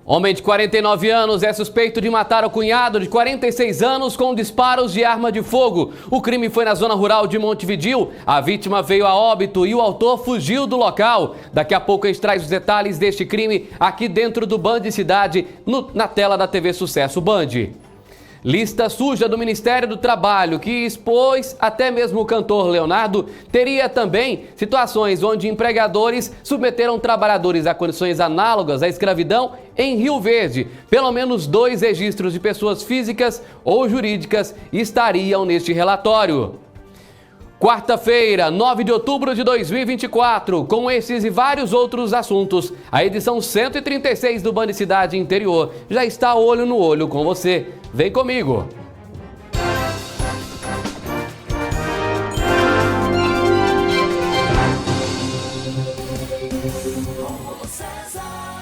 Homem de 49 anos é suspeito de matar o cunhado de 46 anos com disparos de arma de fogo. O crime foi na zona rural de Montevidéu. A vítima veio a óbito e o autor fugiu do local. Daqui a pouco a gente traz os detalhes deste crime aqui dentro do Band Cidade, na tela da TV Sucesso Band. Lista suja do Ministério do Trabalho, que expôs até mesmo o cantor Leonardo, teria também situações onde empregadores submeteram trabalhadores a condições análogas à escravidão em Rio Verde. Pelo menos 2 registros de pessoas físicas ou jurídicas estariam neste relatório. Quarta-feira, 9 de outubro de 2024, com esses e vários outros assuntos, a edição 136 do Band Cidade Interior já está olho no olho com você. Vem comigo!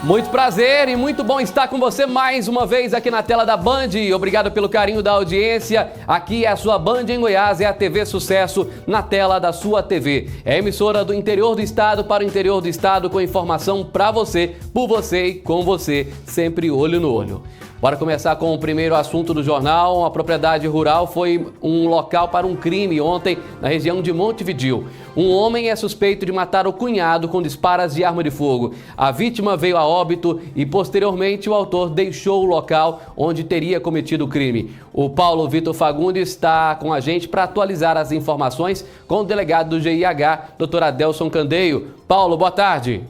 Muito prazer e muito bom estar com você mais uma vez aqui na tela da Band. Obrigado pelo carinho da audiência. Aqui é a sua Band em Goiás, é a TV Sucesso na tela da sua TV. É a emissora do interior do estado para o interior do estado com informação para você, por você e com você, sempre olho no olho. Bora começar com o primeiro assunto do jornal. A propriedade rural foi um local para um crime ontem na região de Montevidéu. Um homem é suspeito de matar o cunhado com disparos de arma de fogo. A vítima veio a óbito e posteriormente o autor deixou o local onde teria cometido o crime. O Paulo Vitor Fagundes está com a gente para atualizar as informações com o delegado do GIH, Dr. Adelson Candeio. Paulo, boa tarde.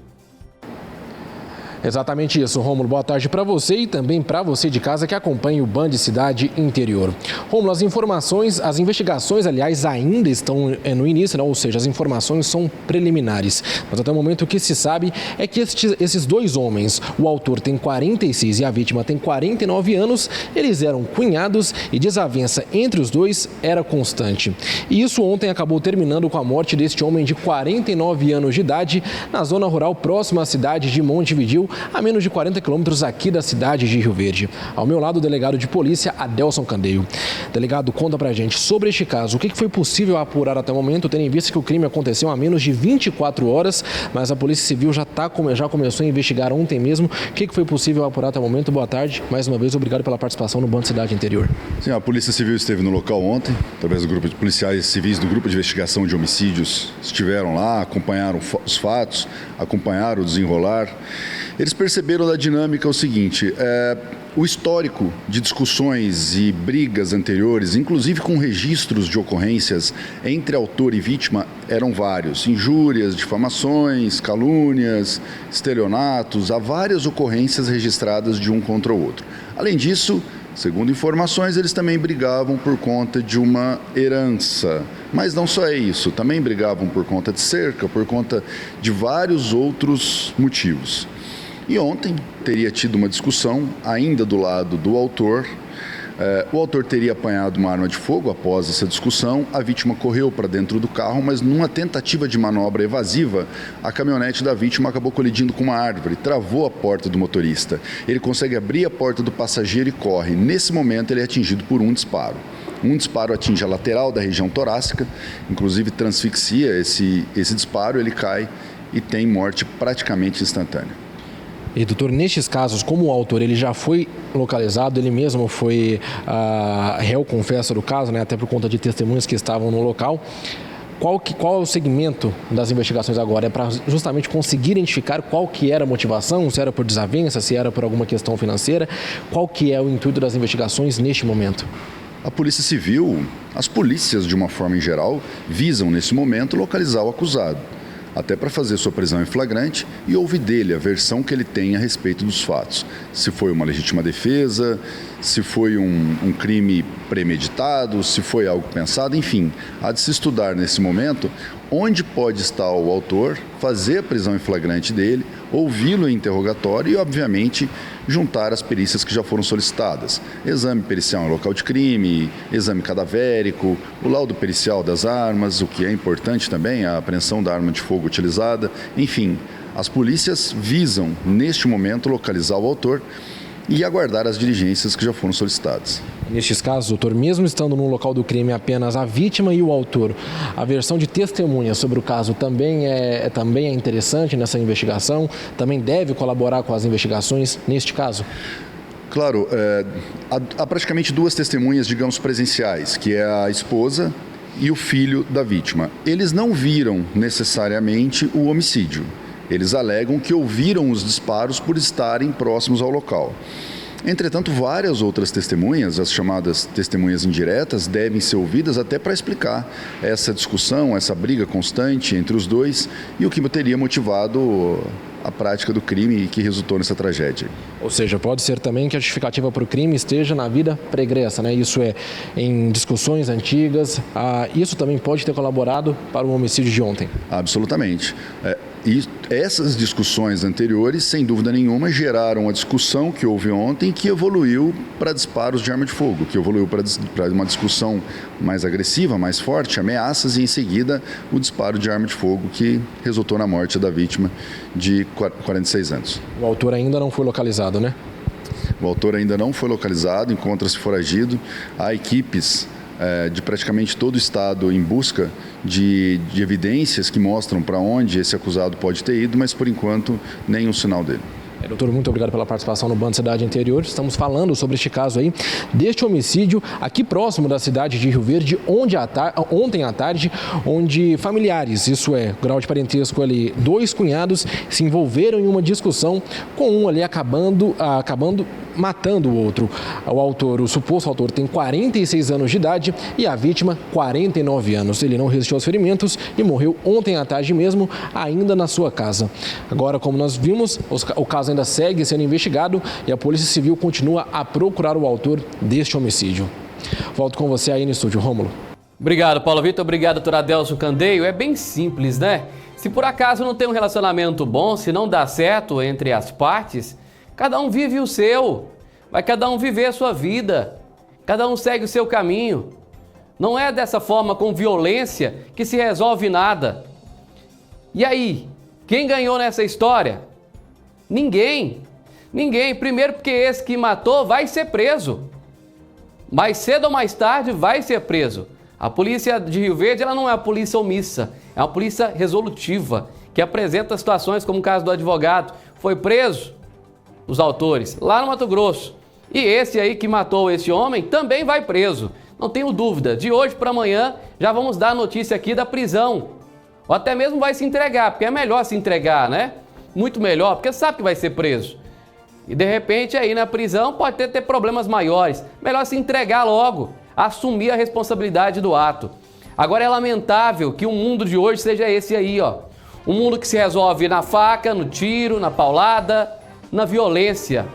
Exatamente isso, Rômulo. Boa tarde para você e também para você de casa que acompanha o Band Cidade Interior. Rômulo, as investigações, aliás, ainda estão no início, né? Ou seja, as informações são preliminares. Mas até o momento o que se sabe é que esses 2 homens, o autor tem 46 e a vítima tem 49 anos, eles eram cunhados e desavença entre os dois era constante. E isso ontem acabou terminando com a morte deste homem de 49 anos de idade na zona rural próxima à cidade de Montevidéu, a menos de 40 quilômetros aqui da cidade de Rio Verde. Ao meu lado, o delegado de polícia, Adelson Candeio. Delegado, conta pra gente sobre este caso. O que foi possível apurar até o momento, tendo em vista que o crime aconteceu há menos de 24 horas, mas a Polícia Civil já começou a investigar ontem mesmo. O que foi possível apurar até o momento? Boa tarde. Mais uma vez, obrigado pela participação no Band Cidade Interior. Sim, a Polícia Civil esteve no local ontem, através do grupo de policiais civis do Grupo de Investigação de Homicídios. Estiveram lá, acompanharam os fatos, acompanharam o desenrolar. Eles perceberam da dinâmica o seguinte, o histórico de discussões e brigas anteriores, inclusive com registros de ocorrências entre autor e vítima, eram vários. Injúrias, difamações, calúnias, estelionatos, há várias ocorrências registradas de um contra o outro. Além disso, segundo informações, eles também brigavam por conta de uma herança. Mas não só é isso, também brigavam por conta de cerca, por conta de vários outros motivos. E ontem teria tido uma discussão ainda do lado do autor. O autor teria apanhado uma arma de fogo após essa discussão. A vítima correu para dentro do carro, mas numa tentativa de manobra evasiva, a caminhonete da vítima acabou colidindo com uma árvore, travou a porta do motorista. Ele consegue abrir a porta do passageiro e corre. Nesse momento, ele é atingido por um disparo. Um disparo atinge a lateral da região torácica, inclusive transfixia esse disparo, ele cai e tem morte praticamente instantânea. E, doutor, nestes casos, como o autor ele já foi localizado, ele mesmo foi réu confesso do caso, né, até por conta de testemunhas que estavam no local, qual é o segmento das investigações agora? É para justamente conseguir identificar qual que era a motivação, se era por desavença, se era por alguma questão financeira, qual que é o intuito das investigações neste momento? A Polícia Civil, as polícias de uma forma em geral, visam nesse momento localizar o acusado, até para fazer sua prisão em flagrante e ouvir dele a versão que ele tem a respeito dos fatos. Se foi uma legítima defesa, se foi um crime premeditado, se foi algo pensado, enfim. Há de se estudar nesse momento onde pode estar o autor, fazer a prisão em flagrante dele, ouvi-lo em interrogatório e, obviamente, juntar as perícias que já foram solicitadas. Exame pericial em local de crime, exame cadavérico, o laudo pericial das armas, o que é importante também, a apreensão da arma de fogo utilizada. Enfim, as polícias visam, neste momento, localizar o autor e aguardar as diligências que já foram solicitadas. Nestes casos, doutor, mesmo estando no local do crime apenas a vítima e o autor, a versão de testemunha sobre o caso também é interessante nessa investigação? Também deve colaborar com as investigações neste caso? Claro, há praticamente duas testemunhas, digamos, presenciais, que é a esposa e o filho da vítima. Eles não viram necessariamente o homicídio. Eles alegam que ouviram os disparos por estarem próximos ao local. Entretanto, várias outras testemunhas, as chamadas testemunhas indiretas, devem ser ouvidas até para explicar essa discussão, essa briga constante entre os dois e o que teria motivado a prática do crime que resultou nessa tragédia. Ou seja, pode ser também que a justificativa para o crime esteja na vida pregressa, né? Isso é, em discussões antigas, isso também pode ter colaborado para o homicídio de ontem? Absolutamente. E essas discussões anteriores, sem dúvida nenhuma, geraram a discussão que houve ontem, que evoluiu para disparos de arma de fogo, que evoluiu para uma discussão mais agressiva, mais forte, ameaças e, em seguida, o disparo de arma de fogo que resultou na morte da vítima de 46 anos. O autor ainda não foi localizado, né? O autor ainda não foi localizado, encontra-se foragido. Há equipes de praticamente todo o estado em busca de evidências que mostram para onde esse acusado pode ter ido, mas por enquanto nenhum sinal dele. Doutor, muito obrigado pela participação no Band Cidade Interior. Estamos falando sobre este caso aí, deste homicídio aqui próximo da cidade de Rio Verde, ontem à tarde, onde familiares, isso é, grau de parentesco ali, dois cunhados se envolveram em uma discussão com um ali acabando matando o outro. O suposto autor tem 46 anos de idade e a vítima 49 anos. Ele não resistiu aos ferimentos e morreu ontem à tarde mesmo, ainda na sua casa. Agora, como nós vimos, o caso ainda segue sendo investigado e a Polícia Civil continua a procurar o autor deste homicídio. Volto com você aí no estúdio, Rômulo. Obrigado, Paulo Vitor. Obrigado, doutor Adelson Candeio. É bem simples, né? Se por acaso não tem um relacionamento bom, se não dá certo entre as partes, cada um vive o seu. Vai cada um viver a sua vida. Cada um segue o seu caminho. Não é dessa forma, com violência, que se resolve nada. E aí, quem ganhou nessa história? Ninguém. Ninguém. Primeiro porque esse que matou vai ser preso. Mais cedo ou mais tarde vai ser preso. A polícia de Rio Verde, ela não é uma polícia omissa. É uma polícia resolutiva, que apresenta situações como o caso do advogado. Foi preso os autores lá no Mato Grosso. E esse aí que matou esse homem também vai preso. Não tenho dúvida. De hoje para amanhã já vamos dar a notícia aqui da prisão. Ou até mesmo vai se entregar, porque é melhor se entregar, né? Muito melhor, porque sabe que vai ser preso. E de repente aí na prisão pode ter problemas maiores. Melhor se entregar logo, assumir a responsabilidade do ato. Agora é lamentável que o mundo de hoje seja esse aí, ó. Um mundo que se resolve na faca, no tiro, na paulada, na violência.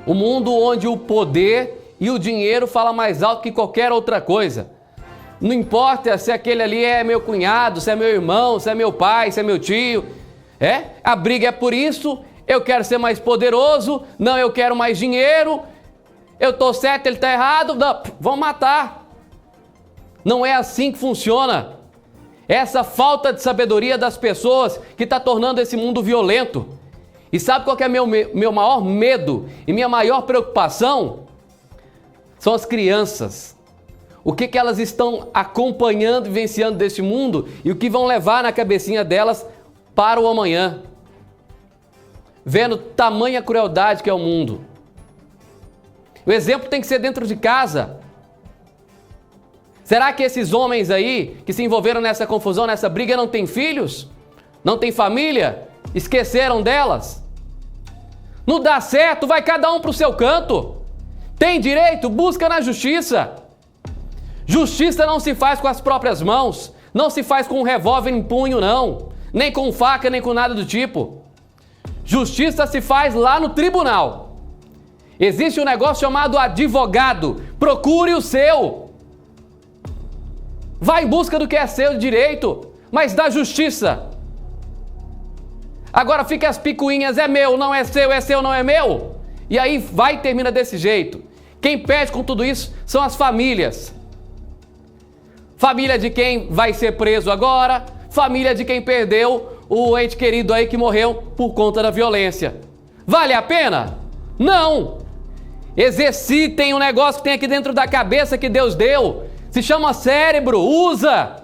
Um mundo onde o poder e o dinheiro falam mais alto que qualquer outra coisa. Não importa se aquele ali é meu cunhado, se é meu irmão, se é meu pai, se é meu tio. A briga é por isso. Eu quero ser mais poderoso. Não, eu quero mais dinheiro. Eu tô certo, ele tá errado. Não, vão matar. Não é assim que funciona. Essa falta de sabedoria das pessoas que está tornando esse mundo violento. E sabe qual que é meu maior medo e minha maior preocupação? São as crianças. O que elas estão acompanhando e vivenciando desse mundo e o que vão levar na cabecinha delas para o amanhã. Vendo tamanha crueldade que é o mundo. O exemplo tem que ser dentro de casa. Será que esses homens aí que se envolveram nessa confusão, nessa briga, não têm filhos? Não têm família? Esqueceram delas? Não dá certo, vai cada um para o seu canto. Tem direito? Busca na justiça. Justiça não se faz com as próprias mãos. Não se faz com um revólver em punho, não. Nem com faca, nem com nada do tipo. Justiça se faz lá no tribunal. Existe um negócio chamado advogado. Procure o seu. Vá em busca do que é seu direito, mas da justiça. Agora fica as picuinhas, é meu, não é seu, não é meu. E aí vai e termina desse jeito. Quem perde com tudo isso são as famílias. Família de quem vai ser preso agora, família de quem perdeu o ente querido aí que morreu por conta da violência. Vale a pena? Não! Exercitem o negócio que tem aqui dentro da cabeça que Deus deu. Se chama cérebro, usa!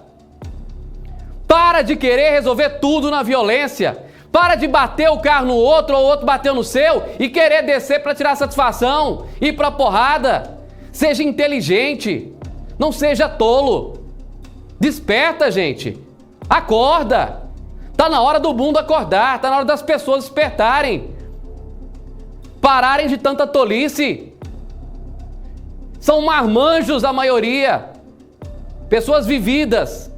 Para de querer resolver tudo na violência. Para de bater o carro no outro ou o outro bateu no seu e querer descer para tirar satisfação, ir pra porrada. Seja inteligente, não seja tolo. Desperta, gente. Acorda. Tá na hora do mundo acordar, tá na hora das pessoas despertarem. Pararem de tanta tolice. São marmanjos a maioria. Pessoas vividas.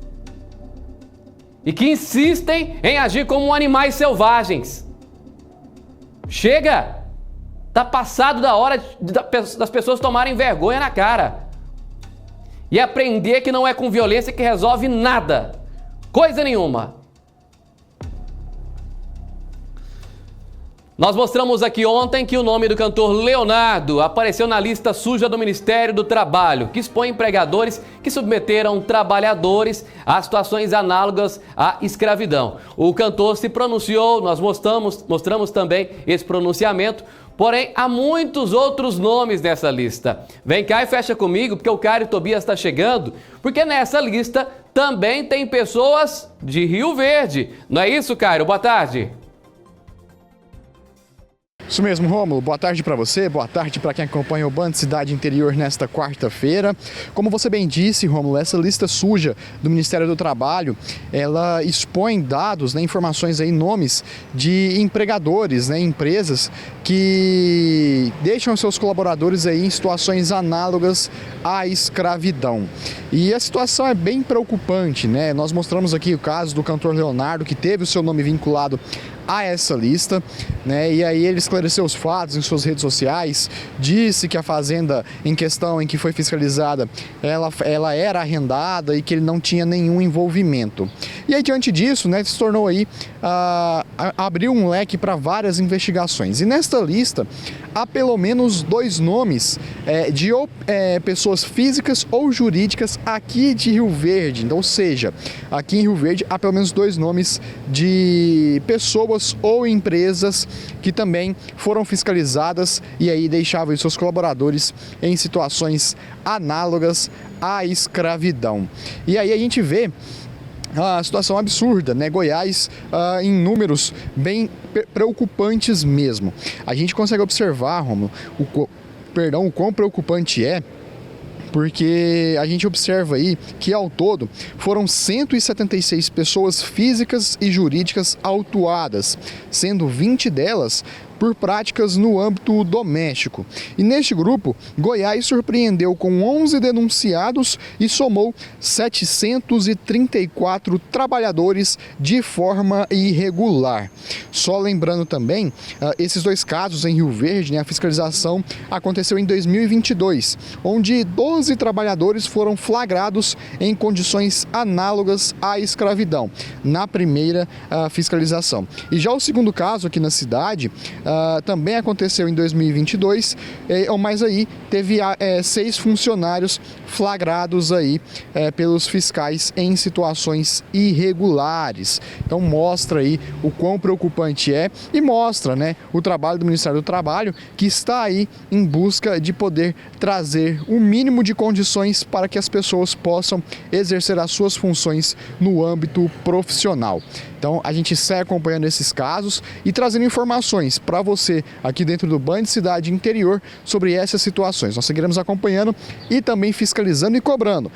E que insistem em agir como animais selvagens. Chega! Tá passado da hora das pessoas tomarem vergonha na cara. E aprender que não é com violência que resolve nada. Coisa nenhuma. Nós mostramos aqui ontem que o nome do cantor Leonardo apareceu na lista suja do Ministério do Trabalho, que expõe empregadores que submeteram trabalhadores a situações análogas à escravidão. O cantor se pronunciou, nós mostramos também esse pronunciamento, porém há muitos outros nomes nessa lista. Vem cá e fecha comigo, porque o Caio Tobias está chegando, porque nessa lista também tem pessoas de Rio Verde. Não é isso, Caio? Boa tarde. Isso mesmo, Rômulo. Boa tarde para você, boa tarde para quem acompanha o Band Cidade Interior nesta quarta-feira. Como você bem disse, Rômulo, essa lista suja do Ministério do Trabalho, ela expõe dados, informações aí, nomes de empregadores, empresas que deixam seus colaboradores aí em situações análogas à escravidão. E a situação é bem preocupante, Nós mostramos aqui o caso do cantor Leonardo, que teve o seu nome vinculado a essa lista, E aí ele esclareceu os fatos em suas redes sociais, disse que a fazenda em questão em que foi fiscalizada, ela era arrendada e que ele não tinha nenhum envolvimento. E aí, diante disso, se tornou aí, abriu um leque para várias investigações. E nesta lista, há pelo menos 2 nomes de pessoas físicas ou jurídicas aqui de Rio Verde. Então, ou seja, aqui em Rio Verde há pelo menos 2 nomes de pessoas ou empresas que também foram fiscalizadas e aí deixavam os seus colaboradores em situações análogas à escravidão. E aí a gente vê a situação absurda, Goiás em números bem preocupantes mesmo. A gente consegue observar, Romulo, o quão preocupante é, porque a gente observa aí que ao todo foram 176 pessoas físicas e jurídicas autuadas, sendo 20 delas por práticas no âmbito doméstico. E neste grupo, Goiás surpreendeu com 11 denunciados e somou 734 trabalhadores de forma irregular. Só lembrando também, esses 2 casos em Rio Verde, a fiscalização aconteceu em 2022, onde 12 trabalhadores foram flagrados em condições análogas à escravidão, na primeira fiscalização. E já o segundo caso aqui na cidade, também aconteceu em 2022, mas aí teve 6 funcionários flagrados aí pelos fiscais em situações irregulares. Então mostra aí o quão preocupante é e mostra, o trabalho do Ministério do Trabalho, que está aí em busca de poder trazer o mínimo de condições para que as pessoas possam exercer as suas funções no âmbito profissional. Então a gente segue acompanhando esses casos e trazendo informações para você aqui dentro do Band Cidade Interior sobre essas situações. Nós seguiremos acompanhando e também fiscalizando e cobrando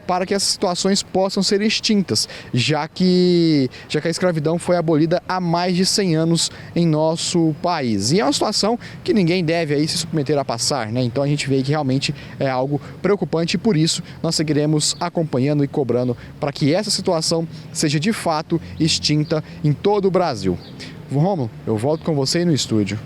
para que essas situações possam ser extintas, já que a escravidão foi abolida há mais de 100 anos em nosso país. E é uma situação que ninguém deve aí se submeter a passar, Então a gente vê que realmente é algo preocupante e por isso nós seguiremos acompanhando e cobrando para que essa situação seja de fato extinta em todo o Brasil. Rômulo, eu volto com você aí no estúdio.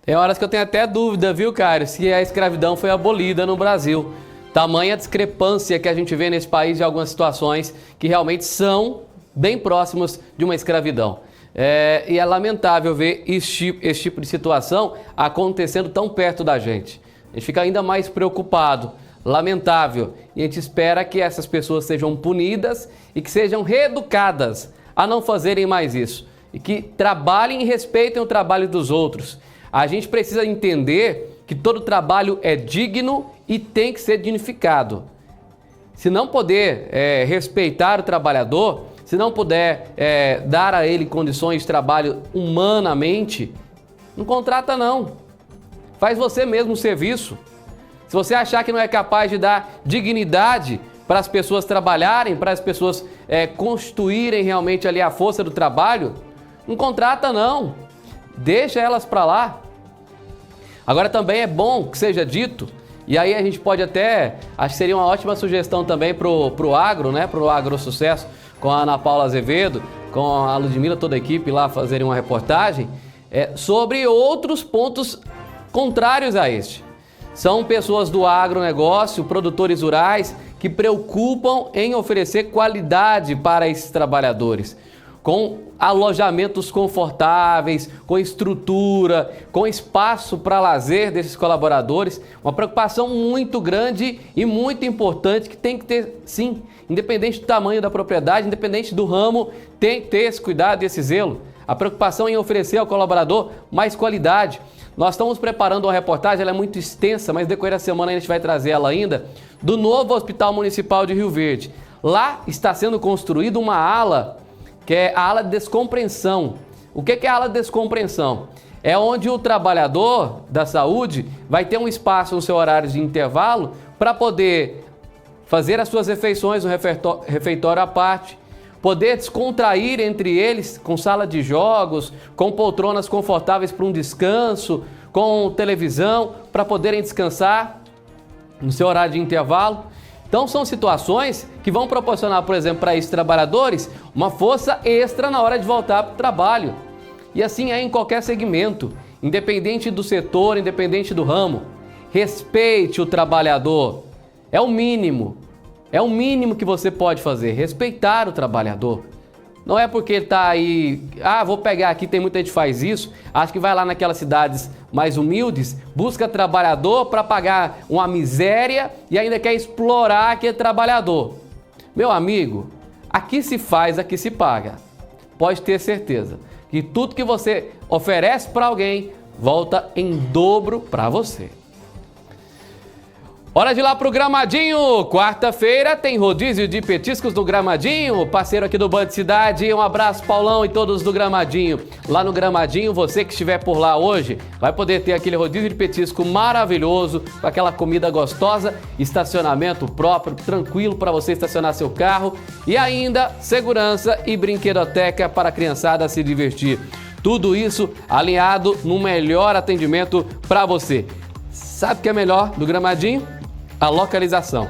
Tem horas que eu tenho até dúvida, viu, Caio, se a escravidão foi abolida no Brasil. Tamanha discrepância que a gente vê nesse país de algumas situações que realmente são bem próximas de uma escravidão. E é lamentável ver esse tipo de situação acontecendo tão perto da gente. A gente fica ainda mais preocupado, lamentável. E a gente espera que essas pessoas sejam punidas e que sejam reeducadas a não fazerem mais isso. E que trabalhem e respeitem o trabalho dos outros. A gente precisa entender que todo trabalho é digno e tem que ser dignificado. Se não puder respeitar o trabalhador, se não puder dar a ele condições de trabalho humanamente, não contrata não. Faz você mesmo o serviço. Se você achar que não é capaz de dar dignidade para as pessoas trabalharem, para as pessoas constituírem realmente ali a força do trabalho, não contrata não. Deixa elas para lá. Agora também é bom que seja dito, e aí a gente pode até, acho que seria uma ótima sugestão também pro agro, né? Pro Agro Sucesso, com a Ana Paula Azevedo, com a Ludmila, toda a equipe lá fazerem uma reportagem, sobre outros pontos contrários a este. São pessoas do agronegócio, produtores rurais, que preocupam em oferecer qualidade para esses trabalhadores, com alojamentos confortáveis, com estrutura, com espaço para lazer desses colaboradores. Uma preocupação muito grande e muito importante que tem que ter, sim, independente do tamanho da propriedade, independente do ramo, tem que ter esse cuidado e esse zelo. A preocupação em oferecer ao colaborador mais qualidade. Nós estamos preparando uma reportagem, ela é muito extensa, mas no decorrer da semana a gente vai trazer ela ainda, do novo Hospital Municipal de Rio Verde. Lá está sendo construída uma ala, que é a ala de descompreensão. O que é a ala de descompreensão? É onde o trabalhador da saúde vai ter um espaço no seu horário de intervalo para poder fazer as suas refeições no refeitório à parte, poder descontrair entre eles com sala de jogos, com poltronas confortáveis para um descanso, com televisão, para poderem descansar no seu horário de intervalo. Então são situações que vão proporcionar, por exemplo, para esses trabalhadores uma força extra na hora de voltar para o trabalho. E assim é em qualquer segmento, independente do setor, independente do ramo. Respeite o trabalhador, é o mínimo. É o mínimo que você pode fazer, respeitar o trabalhador. Não é porque ele está aí, vou pegar aqui, tem muita gente que faz isso, acho que vai lá naquelas cidades mais humildes, busca trabalhador para pagar uma miséria e ainda quer explorar aquele trabalhador. Meu amigo, aqui se faz, aqui se paga. Pode ter certeza que tudo que você oferece para alguém volta em dobro para você. Hora de ir lá pro Gramadinho. Quarta-feira tem rodízio de petiscos no Gramadinho. Parceiro aqui do Band Cidade. Um abraço, Paulão, e todos do Gramadinho. Lá no Gramadinho, você que estiver por lá hoje, vai poder ter aquele rodízio de petisco maravilhoso, com aquela comida gostosa, estacionamento próprio, tranquilo para você estacionar seu carro e ainda segurança e brinquedoteca para a criançada se divertir. Tudo isso alinhado no melhor atendimento para você. Sabe o que é melhor do Gramadinho? A localização.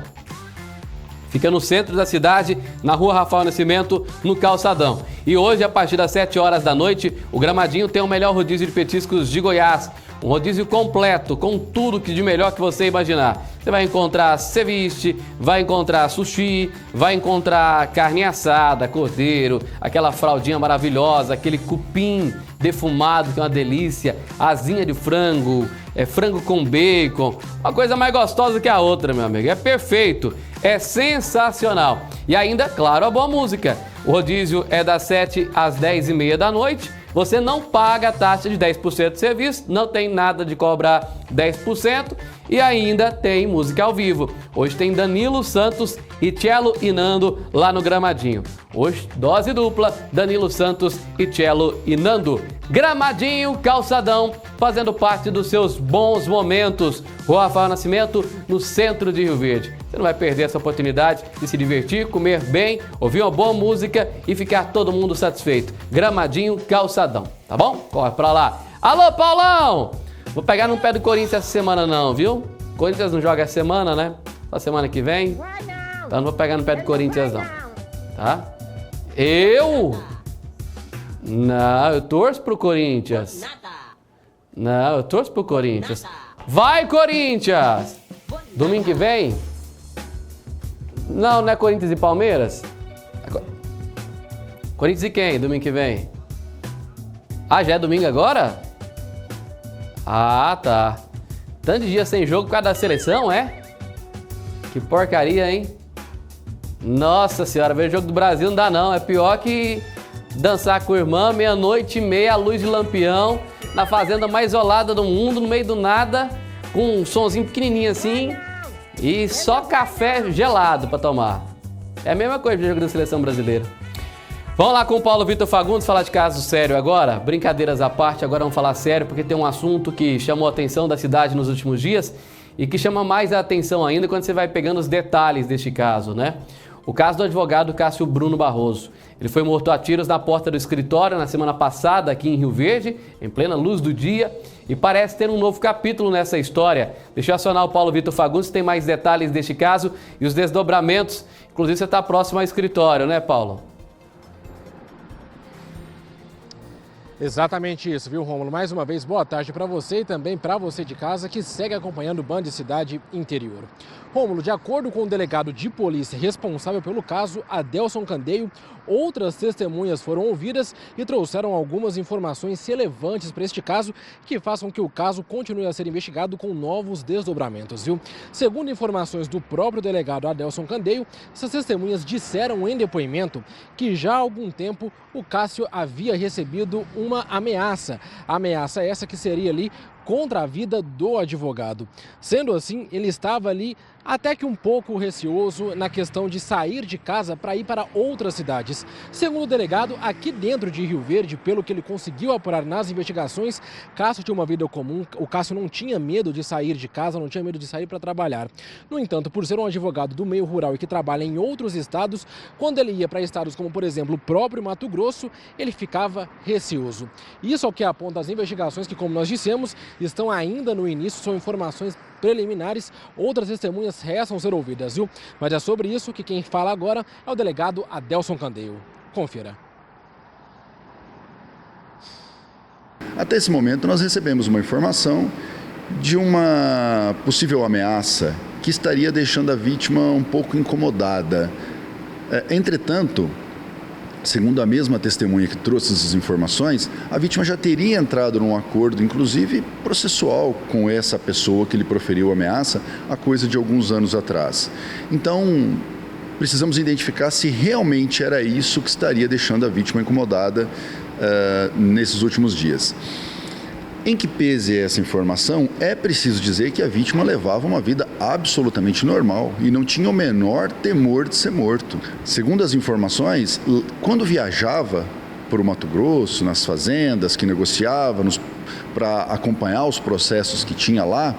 Fica no centro da cidade, na rua Rafael Nascimento, no Calçadão. E hoje, a partir das 7 horas da noite, o Gramadinho tem o melhor rodízio de petiscos de Goiás. Um rodízio completo, com tudo que de melhor que você imaginar. Você vai encontrar ceviche, vai encontrar sushi, vai encontrar carne assada, cordeiro, aquela fraldinha maravilhosa, aquele cupim defumado, que é uma delícia, asinha de frango, frango com bacon, uma coisa mais gostosa que a outra, meu amigo. É perfeito, é sensacional. E ainda, claro, a boa música. O rodízio é das 7 às 10h30 da noite. Você não paga a taxa de 10% de serviço, não tem nada de cobrar 10% e ainda tem música ao vivo. Hoje tem Danilo Santos e Cello e Nando lá no Gramadinho. Hoje, dose dupla, Danilo Santos e Cello e Nando. Gramadinho, Calçadão, fazendo parte dos seus bons momentos. Rua Rafael Nascimento, no centro de Rio Verde. Você não vai perder essa oportunidade de se divertir, comer bem, ouvir uma boa música e ficar todo mundo satisfeito. Gramadinho, Calçadão, tá bom? Corre pra lá. Alô, Paulão! Vou pegar no pé do Corinthians essa semana não, viu? Corinthians não joga essa semana, né? Só semana que vem. Então não vou pegar no pé do Corinthians não, tá? Eu? Não, eu torço pro Corinthians. Não, eu torço pro Corinthians. Vai, Corinthians! Domingo que vem? Não, não é Corinthians e Palmeiras? Corinthians e quem domingo que vem? Ah, já é domingo agora? Ah, tá. Tanto de dia sem jogo por causa da seleção, é? Que porcaria, hein? Nossa senhora, ver o jogo do Brasil não dá não. É pior que dançar com a irmã, 00:30, a luz de lampião, na fazenda mais isolada do mundo, no meio do nada, com um sonzinho pequenininho assim e só café gelado para tomar. É a mesma coisa do jogo da seleção brasileira. Vamos lá com o Paulo Vitor Fagundes falar de caso sério agora. Brincadeiras à parte, agora vamos falar sério, porque tem um assunto que chamou a atenção da cidade nos últimos dias e que chama mais a atenção ainda quando você vai pegando os detalhes deste caso, né? O caso do advogado Cássio Bruno Barroso. Ele foi morto a tiros na porta do escritório na semana passada aqui em Rio Verde, em plena luz do dia, e parece ter um novo capítulo nessa história. Deixa eu acionar o Paulo Vitor Fagundes, tem mais detalhes deste caso e os desdobramentos. Inclusive você está próximo ao escritório, né, Paulo? Exatamente isso, viu, Rômulo? Mais uma vez, boa tarde para você e também para você de casa que segue acompanhando o Band Cidade Interior. Rômulo, de acordo com o delegado de polícia responsável pelo caso, Adelson Candeio, outras testemunhas foram ouvidas e trouxeram algumas informações relevantes para este caso que façam que o caso continue a ser investigado com novos desdobramentos, viu? Segundo informações do próprio delegado Adelson Candeio, essas testemunhas disseram em depoimento que já há algum tempo o Cássio havia recebido uma ameaça. Ameaça essa que seria ali contra a vida do advogado. Sendo assim, ele estava ali até que um pouco receoso na questão de sair de casa para ir para outras cidades. Segundo o delegado, aqui dentro de Rio Verde, pelo que ele conseguiu apurar nas investigações, Cássio tinha uma vida comum, o Cássio não tinha medo de sair de casa, não tinha medo de sair para trabalhar. No entanto, por ser um advogado do meio rural e que trabalha em outros estados, quando ele ia para estados como, por exemplo, o próprio Mato Grosso, ele ficava receoso. Isso é o que aponta as investigações que, como nós dissemos, estão ainda no início, são informações preliminares, outras testemunhas restam ser ouvidas, viu? Mas é sobre isso que quem fala agora é o delegado Adelson Candeio. Confira. Até esse momento nós recebemos uma informação de uma possível ameaça que estaria deixando a vítima um pouco incomodada. Entretanto, segundo a mesma testemunha que trouxe essas informações, a vítima já teria entrado num acordo, inclusive processual, com essa pessoa que lhe proferiu a ameaça há coisa de alguns anos atrás. Então, precisamos identificar se realmente era isso que estaria deixando a vítima incomodada nesses últimos dias. Em que pese essa informação, é preciso dizer que a vítima levava uma vida absolutamente normal e não tinha o menor temor de ser morto. Segundo as informações, quando viajava para o Mato Grosso, nas fazendas que negociava, para acompanhar os processos que tinha lá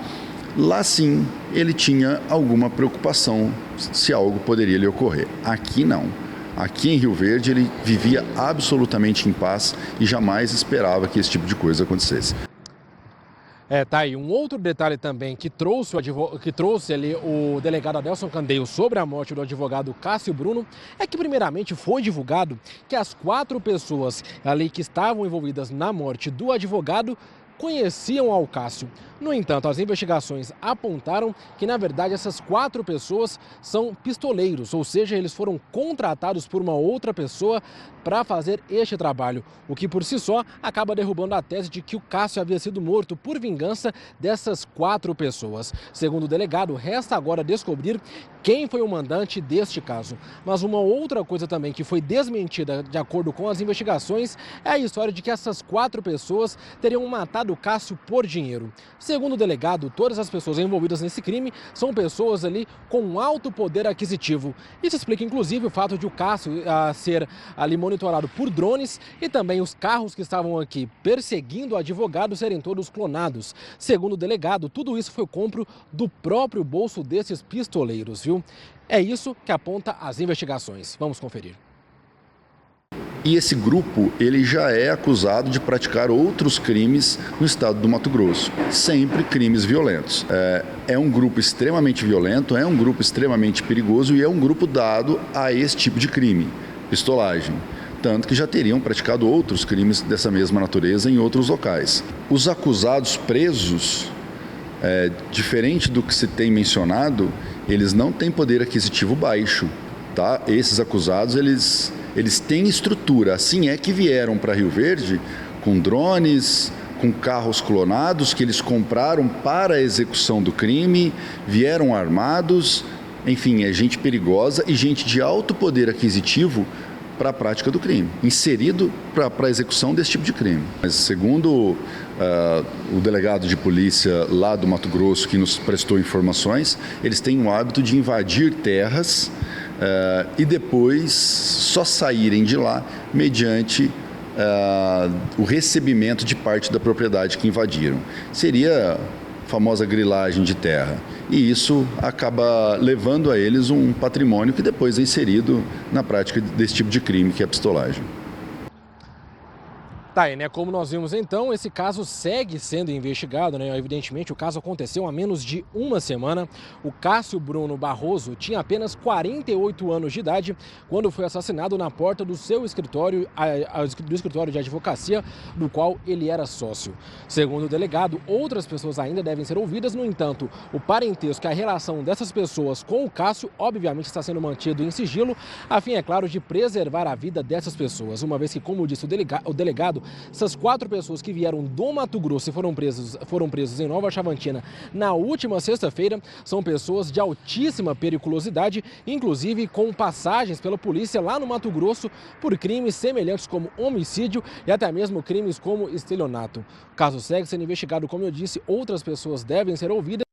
sim ele tinha alguma preocupação se algo poderia lhe ocorrer. Aqui não. Aqui em Rio Verde ele vivia absolutamente em paz e jamais esperava que esse tipo de coisa acontecesse. Tá aí um outro detalhe também que trouxe ali o delegado Adelson Candeio sobre a morte do advogado Cássio Bruno, é que primeiramente foi divulgado que as 4 pessoas ali que estavam envolvidas na morte do advogado conheciam ao Cássio. No entanto, as investigações apontaram que, na verdade, essas 4 pessoas são pistoleiros, ou seja, eles foram contratados por uma outra pessoa para fazer este trabalho, o que por si só acaba derrubando a tese de que o Cássio havia sido morto por vingança dessas 4 pessoas. Segundo o delegado, resta agora descobrir quem foi o mandante deste caso. Mas uma outra coisa também que foi desmentida de acordo com as investigações é a história de que essas 4 pessoas teriam matado o Cássio por dinheiro. Segundo o delegado, todas as pessoas envolvidas nesse crime são pessoas ali com alto poder aquisitivo. Isso explica inclusive o fato de o Cássio ser ali monitorado por drones e também os carros que estavam aqui perseguindo o advogado serem todos clonados. Segundo o delegado, tudo isso foi compro do próprio bolso desses pistoleiros, viu? É isso que aponta as investigações. Vamos conferir. E esse grupo, ele já é acusado de praticar outros crimes no estado do Mato Grosso, sempre crimes violentos. É um grupo extremamente violento, é um grupo extremamente perigoso e é um grupo dado a esse tipo de crime, pistolagem. Tanto que já teriam praticado outros crimes dessa mesma natureza em outros locais. Os acusados presos, diferente do que se tem mencionado, eles não têm poder aquisitivo baixo, tá? Esses acusados, eles têm estrutura, assim é que vieram para Rio Verde com drones, com carros clonados que eles compraram para a execução do crime, vieram armados, enfim, é gente perigosa e gente de alto poder aquisitivo para a prática do crime, inserido para a execução desse tipo de crime. Mas segundo o delegado de polícia lá do Mato Grosso, que nos prestou informações, eles têm o hábito de invadir terras e depois só saírem de lá mediante o recebimento de parte da propriedade que invadiram. Seria a famosa grilagem de terra. E isso acaba levando a eles um patrimônio que depois é inserido na prática desse tipo de crime, que é a pistolagem. Tá aí, né? Como nós vimos então, esse caso segue sendo investigado, né? Evidentemente, o caso aconteceu há menos de uma semana. O Cássio Bruno Barroso tinha apenas 48 anos de idade quando foi assassinado na porta do seu escritório, do escritório de advocacia, do qual ele era sócio. Segundo o delegado, outras pessoas ainda devem ser ouvidas. No entanto, o parentesco e a relação dessas pessoas com o Cássio, obviamente, está sendo mantido em sigilo, a fim, é claro, de preservar a vida dessas pessoas. Uma vez que, como disse o delegado, essas 4 pessoas que vieram do Mato Grosso e foram presos em Nova Chavantina na última sexta-feira são pessoas de altíssima periculosidade, inclusive com passagens pela polícia lá no Mato Grosso por crimes semelhantes como homicídio e até mesmo crimes como estelionato. O caso segue sendo investigado, como eu disse, outras pessoas devem ser ouvidas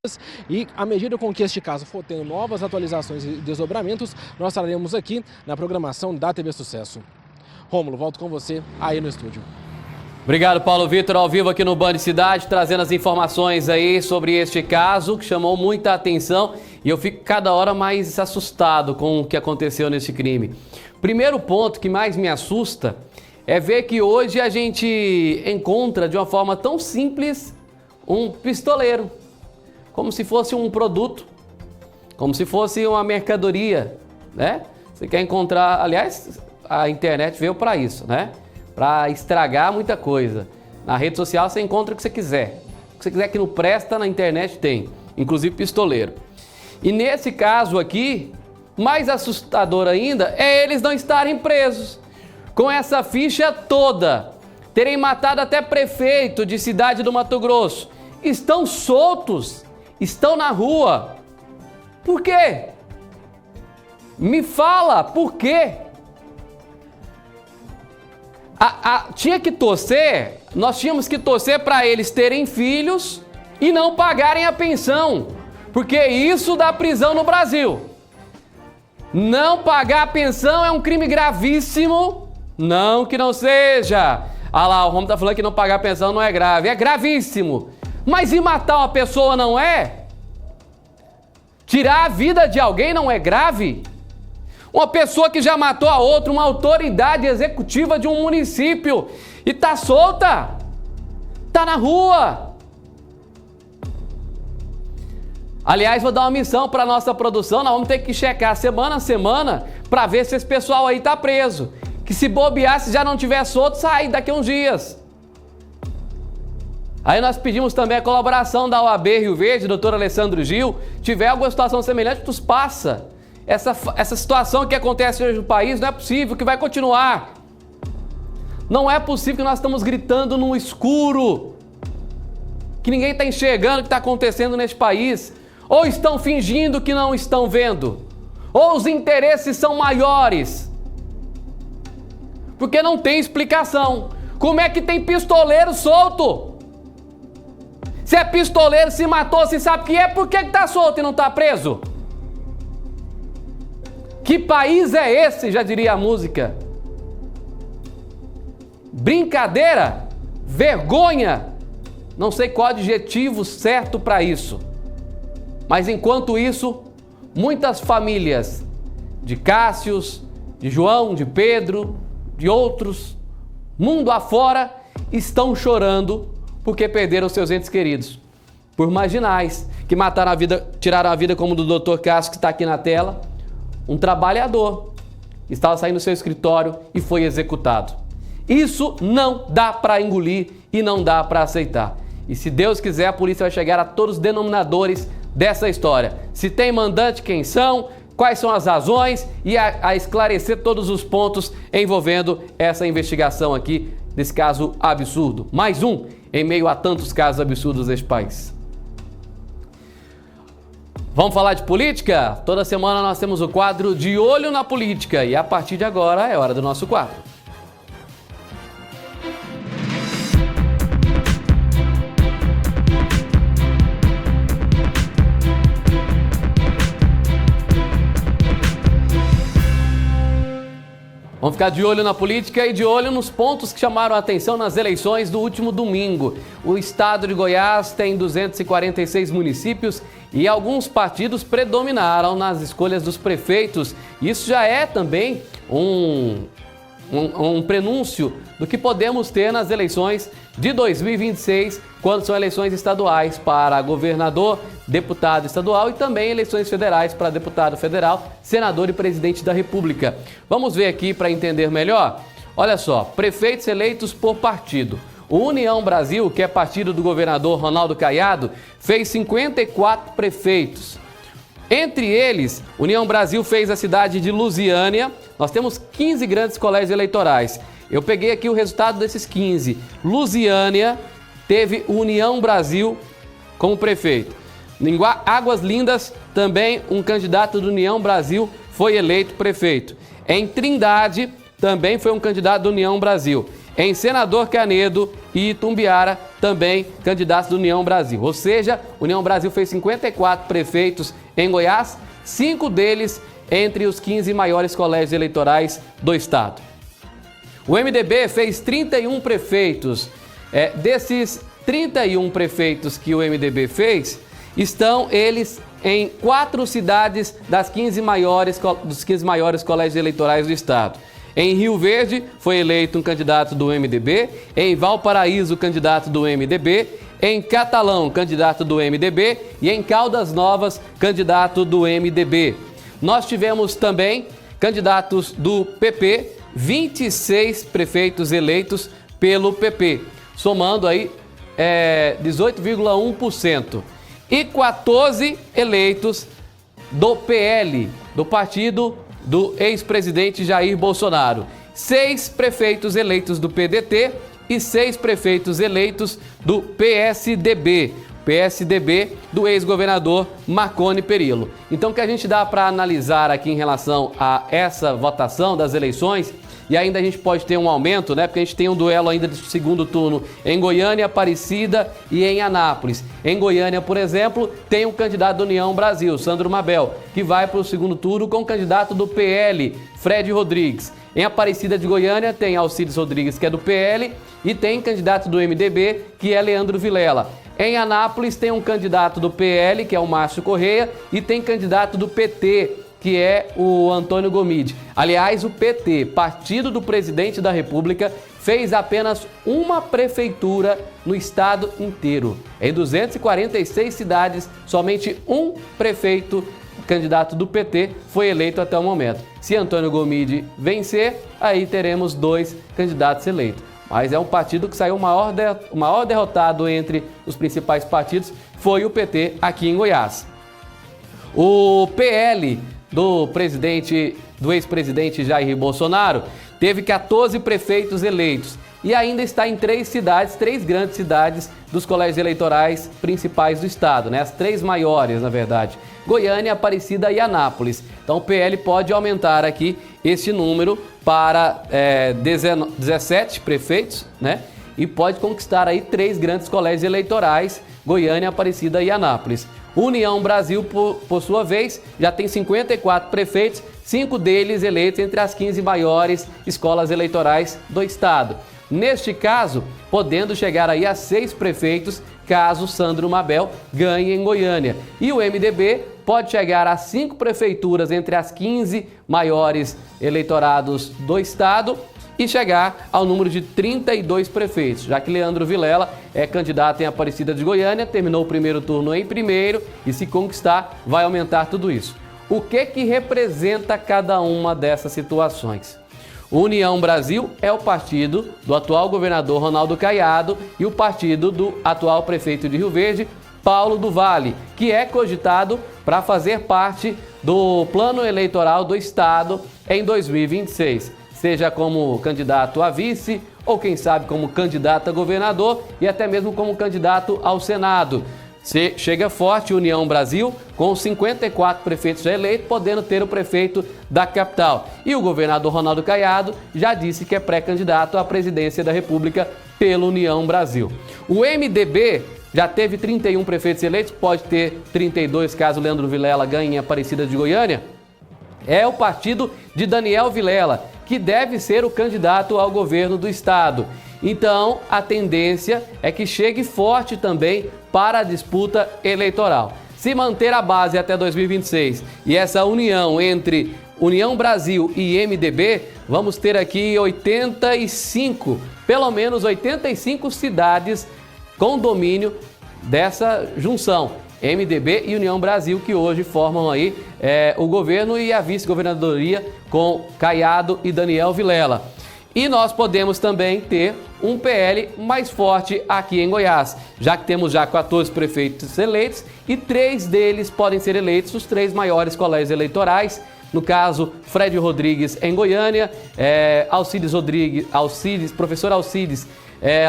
e, à medida com que este caso for tendo novas atualizações e desdobramentos, nós traremos aqui na programação da TV Sucesso. Rômulo, volto com você aí no estúdio. Obrigado, Paulo Vitor, ao vivo aqui no Band Cidade, trazendo as informações aí sobre este caso, que chamou muita atenção, e eu fico cada hora mais assustado com o que aconteceu nesse crime. Primeiro ponto que mais me assusta é ver que hoje a gente encontra de uma forma tão simples um pistoleiro, como se fosse um produto, como se fosse uma mercadoria, né? Você quer encontrar, aliás, a internet veio para isso, né? Para estragar muita coisa. Na rede social você encontra o que você quiser. O que você quiser que não presta, na internet tem. Inclusive pistoleiro. E nesse caso aqui, mais assustador ainda é eles não estarem presos. Com essa ficha toda. Terem matado até prefeito de cidade do Mato Grosso. Estão soltos. Estão na rua. Por quê? Me fala, por quê? Tinha que torcer, nós tínhamos que torcer para eles terem filhos e não pagarem a pensão, porque isso dá prisão no Brasil. Não pagar a pensão é um crime gravíssimo, não que não seja. Ah lá, o Romulo tá falando que não pagar a pensão não é grave, é gravíssimo. Mas e matar uma pessoa não é? Tirar a vida de alguém não é grave? Uma pessoa que já matou a outra, uma autoridade executiva de um município e tá solta, tá na rua. Aliás, vou dar uma missão para nossa produção, nós vamos ter que checar semana a semana para ver se esse pessoal aí tá preso. Que se bobear, se já não tiver solto, sai daqui a uns dias. Aí nós pedimos também a colaboração da OAB Rio Verde, doutor Alessandro Gil. Tiver alguma situação semelhante, nos passa. Essa situação que acontece hoje no país não é possível, que vai continuar. Não é possível que nós estamos gritando no escuro, que ninguém está enxergando o que está acontecendo neste país. Ou estão fingindo que não estão vendo, ou os interesses são maiores. Porque não tem explicação. Como é que tem pistoleiro solto? Se é pistoleiro, se matou, se sabe que é, por que está solto e não está preso? Que país é esse, já diria a música? Brincadeira? Vergonha? Não sei qual adjetivo certo para isso. Mas enquanto isso, muitas famílias de Cássios, de João, de Pedro, de outros, mundo afora, estão chorando porque perderam seus entes queridos. Por marginais que mataram a vida, tiraram a vida como do Dr. Cássio, que está aqui na tela. Um trabalhador estava saindo do seu escritório e foi executado. Isso não dá para engolir e não dá para aceitar. E se Deus quiser, a polícia vai chegar a todos os denominadores dessa história. Se tem mandante, quem são, quais são as razões e a esclarecer todos os pontos envolvendo essa investigação aqui desse caso absurdo. Mais um em meio a tantos casos absurdos deste país. Vamos falar de política? Toda semana nós temos o quadro De Olho na Política e a partir de agora é hora do nosso quadro. Vamos ficar de olho na política e de olho nos pontos que chamaram a atenção nas eleições do último domingo. O estado de Goiás tem 246 municípios e alguns partidos predominaram nas escolhas dos prefeitos. Isso já é também um prenúncio do que podemos ter nas eleições de 2026, quando são eleições estaduais para governador, deputado estadual e também eleições federais para deputado federal, senador e presidente da República. Vamos ver aqui para entender melhor? Olha só, prefeitos eleitos por partido. O União Brasil, que é partido do governador Ronaldo Caiado, fez 54 prefeitos. Entre eles, União Brasil fez a cidade de Lusiânia. Nós temos 15 grandes colégios eleitorais. Eu peguei aqui o resultado desses 15. Lusiânia teve União Brasil como prefeito. Em Águas Lindas, também um candidato do União Brasil foi eleito prefeito. Em Trindade, também foi um candidato do União Brasil. Em Senador Canedo e Itumbiara, também candidatos do União Brasil. Ou seja, União Brasil fez 54 prefeitos em Goiás, 5 deles entre os 15 maiores colégios eleitorais do estado. O MDB fez 31 prefeitos. Desses 31 prefeitos que o MDB fez, estão eles em 4 cidades dos 15 maiores colégios eleitorais do estado. Em Rio Verde, foi eleito um candidato do MDB. Em Valparaíso, candidato do MDB. Em Catalão, candidato do MDB. E em Caldas Novas, candidato do MDB. Nós tivemos também candidatos do PP, 26 prefeitos eleitos pelo PP, somando aí 18,1%. E 14 eleitos do PL, do partido do ex-presidente Jair Bolsonaro. 6 prefeitos eleitos do PDT e 6 prefeitos eleitos do PSDB. PSDB do ex-governador Marconi Perillo. Então, o que a gente dá para analisar aqui em relação a essa votação das eleições, e ainda a gente pode ter um aumento, né? Porque a gente tem um duelo ainda de segundo turno em Goiânia, Aparecida e em Anápolis. Em Goiânia, por exemplo, tem um candidato da União Brasil, Sandro Mabel, que vai para o segundo turno com o candidato do PL, Fred Rodrigues. Em Aparecida de Goiânia tem Alcides Rodrigues, que é do PL, e tem candidato do MDB, que é Leandro Vilela. Em Anápolis tem um candidato do PL, que é o Márcio Correia, e tem candidato do PT, que é o Antônio Gomide. Aliás, o PT, partido do presidente da República, fez apenas uma prefeitura no estado inteiro. Em 246 cidades, somente um prefeito, candidato do PT, foi eleito até o momento. Se Antônio Gomide vencer, aí teremos 2 candidatos eleitos. Mas é um partido que saiu o maior derrotado entre os principais partidos, foi o PT aqui em Goiás. O PL do ex-presidente Jair Bolsonaro teve 14 prefeitos eleitos e ainda está em 3 grandes cidades dos colégios eleitorais principais do estado, né? As 3 maiores, na verdade, Goiânia, Aparecida e Anápolis. Então o PL pode aumentar aqui esse número para 17 prefeitos, né? E pode conquistar aí 3 grandes colégios eleitorais, Goiânia, Aparecida e Anápolis. União Brasil, por sua vez, já tem 54 prefeitos, 5 deles eleitos entre as 15 maiores escolas eleitorais do estado. Neste caso, podendo chegar aí a 6 prefeitos, caso Sandro Mabel ganhe em Goiânia. E o MDB pode chegar a 5 prefeituras entre as 15 maiores eleitorados do estado e chegar ao número de 32 prefeitos, já que Leandro Vilela é candidato em Aparecida de Goiânia, terminou o primeiro turno em primeiro e se conquistar vai aumentar tudo isso. O que representa cada uma dessas situações? O União Brasil é o partido do atual governador Ronaldo Caiado e o partido do atual prefeito de Rio Verde, Paulo do Vale, que é cogitado para fazer parte do plano eleitoral do estado em 2026. Seja como candidato a vice ou quem sabe como candidato a governador e até mesmo como candidato ao Senado. Chega forte União Brasil, com 54 prefeitos já eleitos, podendo ter o prefeito da capital. E o governador Ronaldo Caiado já disse que é pré-candidato à presidência da República pela União Brasil. O MDB já teve 31 prefeitos eleitos, pode ter 32 caso Leandro Vilela ganhe em Aparecida de Goiânia. É o partido de Daniel Vilela, que deve ser o candidato ao governo do estado. Então, a tendência é que chegue forte também para a disputa eleitoral. Se manter a base até 2026 e essa união entre União Brasil e MDB, vamos ter aqui 85, pelo menos 85 cidades com domínio dessa junção, MDB e União Brasil, que hoje formam aí o governo e a vice-governadoria com Caiado e Daniel Vilela. E nós podemos também ter um PL mais forte aqui em Goiás, já que temos já 14 prefeitos eleitos e 3 deles podem ser eleitos os 3 maiores colégios eleitorais. No caso, Fred Rodrigues em Goiânia, professor Alcides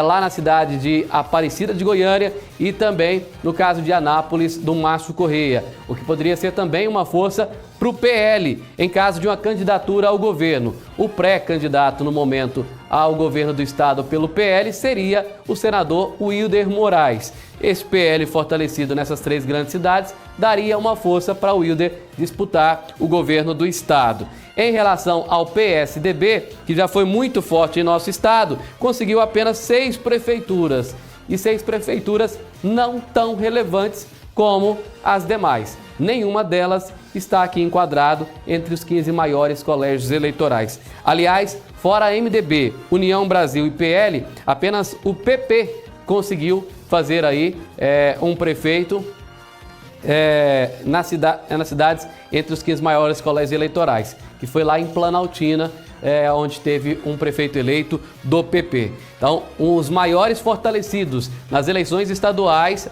lá na cidade de Aparecida de Goiânia e também no caso de Anápolis, do Márcio Correia, o que poderia ser também uma força para o PL em caso de uma candidatura ao governo. O pré-candidato no momento ao governo do estado pelo PL seria o senador Wilder Moraes. Esse PL fortalecido nessas 3 grandes cidades daria uma força para o Wilder disputar o governo do estado. Em relação ao PSDB, que já foi muito forte em nosso estado, conseguiu apenas 6 prefeituras. E 6 prefeituras não tão relevantes como as demais. Nenhuma delas está aqui enquadrado entre os 15 maiores colégios eleitorais. Aliás, fora MDB, União Brasil e PL, apenas o PP conseguiu fazer aí um prefeito nas cidades entre os 15 maiores colégios eleitorais, que foi lá em Planaltina, onde teve um prefeito eleito do PP. Então, os maiores fortalecidos nas eleições estaduais,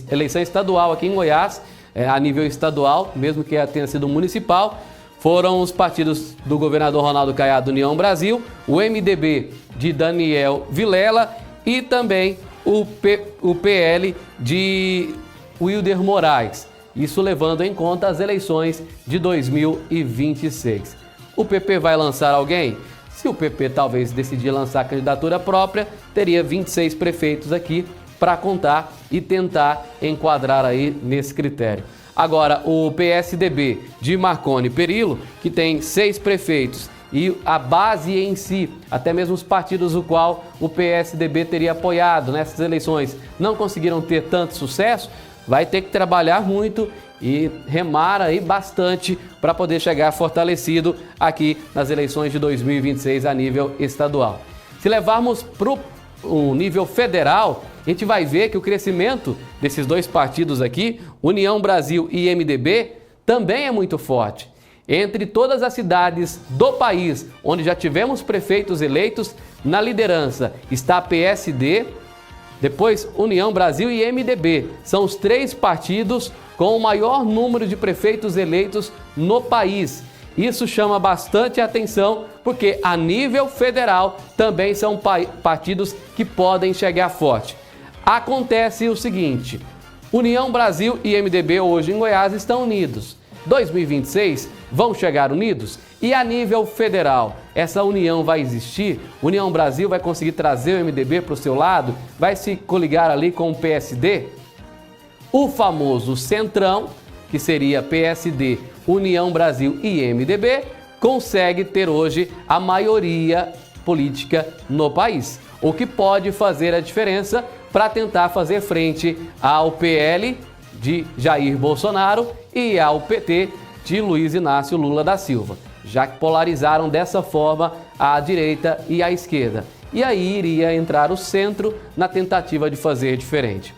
eleição estadual aqui em Goiás, a nível estadual, mesmo que tenha sido municipal, foram os partidos do governador Ronaldo Caiado, União Brasil, o MDB de Daniel Vilela e também o PL de Wilder Moraes. Isso levando em conta as eleições de 2026. O PP vai lançar alguém? Se o PP talvez decidir lançar candidatura própria, teria 26 prefeitos aqui para contar e tentar enquadrar aí nesse critério. Agora, o PSDB de Marconi Perillo, que tem 6 prefeitos e a base em si, até mesmo os partidos o qual o PSDB teria apoiado nessas eleições, não conseguiram ter tanto sucesso, vai ter que trabalhar muito e remar aí bastante para poder chegar fortalecido aqui nas eleições de 2026 a nível estadual. Se levarmos para o nível federal, a gente vai ver que o crescimento desses 2 partidos aqui, União Brasil e MDB, também é muito forte. Entre todas as cidades do país onde já tivemos prefeitos eleitos, na liderança está PSD, depois União Brasil e MDB. São os 3 partidos com o maior número de prefeitos eleitos no país. Isso chama bastante atenção porque a nível federal também são partidos que podem chegar forte. Acontece o seguinte, União Brasil e MDB hoje em Goiás estão unidos. 2026 vão chegar unidos? E a nível federal, essa união vai existir? União Brasil vai conseguir trazer o MDB para o seu lado? Vai se coligar ali com o PSD? O famoso Centrão, que seria PSD, União Brasil e MDB, consegue ter hoje a maioria política no país, o que pode fazer a diferença para tentar fazer frente ao PL de Jair Bolsonaro e ao PT de Luiz Inácio Lula da Silva, já que polarizaram dessa forma a direita e a esquerda. E aí iria entrar o centro na tentativa de fazer diferente.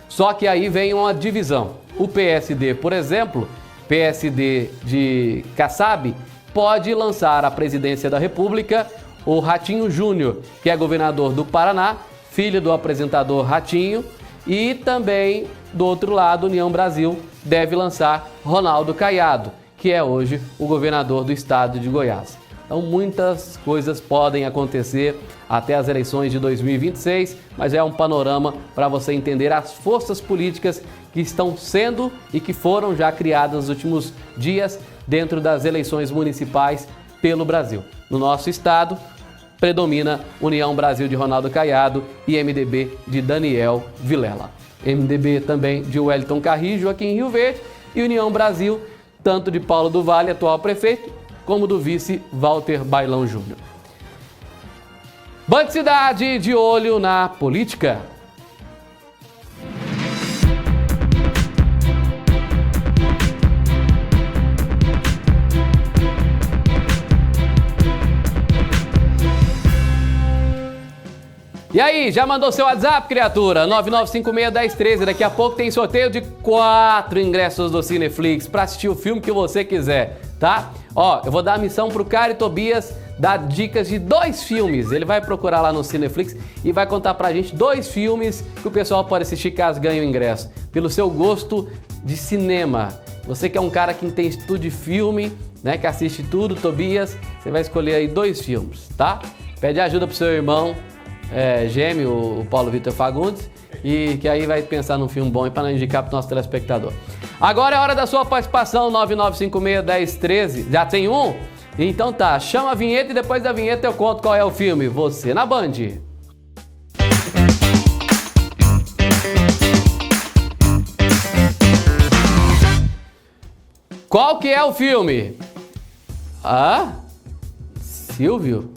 Só que aí vem uma divisão. O PSD, por exemplo, PSD de Kassab, pode lançar à presidência da República o Ratinho Júnior, que é governador do Paraná, filho do apresentador Ratinho, e também, do outro lado, União Brasil deve lançar Ronaldo Caiado, que é hoje o governador do estado de Goiás. Então muitas coisas podem acontecer até as eleições de 2026, mas é um panorama para você entender as forças políticas que estão sendo e que foram já criadas nos últimos dias dentro das eleições municipais pelo Brasil. No nosso estado, predomina União Brasil de Ronaldo Caiado e MDB de Daniel Vilela. MDB também de Wellington Carrijo aqui em Rio Verde e União Brasil, tanto de Paulo do Vale, atual prefeito, como do vice Walter Bailão Júnior. Band Cidade de olho na política. E aí, já mandou seu WhatsApp, criatura? 9956-1013. Daqui a pouco tem sorteio de 4 ingressos do Cineflix para assistir o filme que você quiser, tá? Ó, eu vou dar a missão pro Caio Tobias dar dicas de 2 filmes. Ele vai procurar lá no Cineflix e vai contar pra gente 2 filmes que o pessoal pode assistir caso ganhe o ingresso. Pelo seu gosto de cinema. Você que é um cara que entende tudo de filme, né? Que assiste tudo, Tobias, você vai escolher aí 2 filmes, tá? Pede ajuda pro seu irmão gêmeo, o Paulo Vitor Fagundes, e que aí vai pensar num filme bom para indicar para o nosso telespectador. Agora é hora da sua participação, 9956-1013. Já tem um? Então tá, chama a vinheta e depois da vinheta eu conto qual é o filme. Você na Band. Qual que é o filme? Ah? Silvio?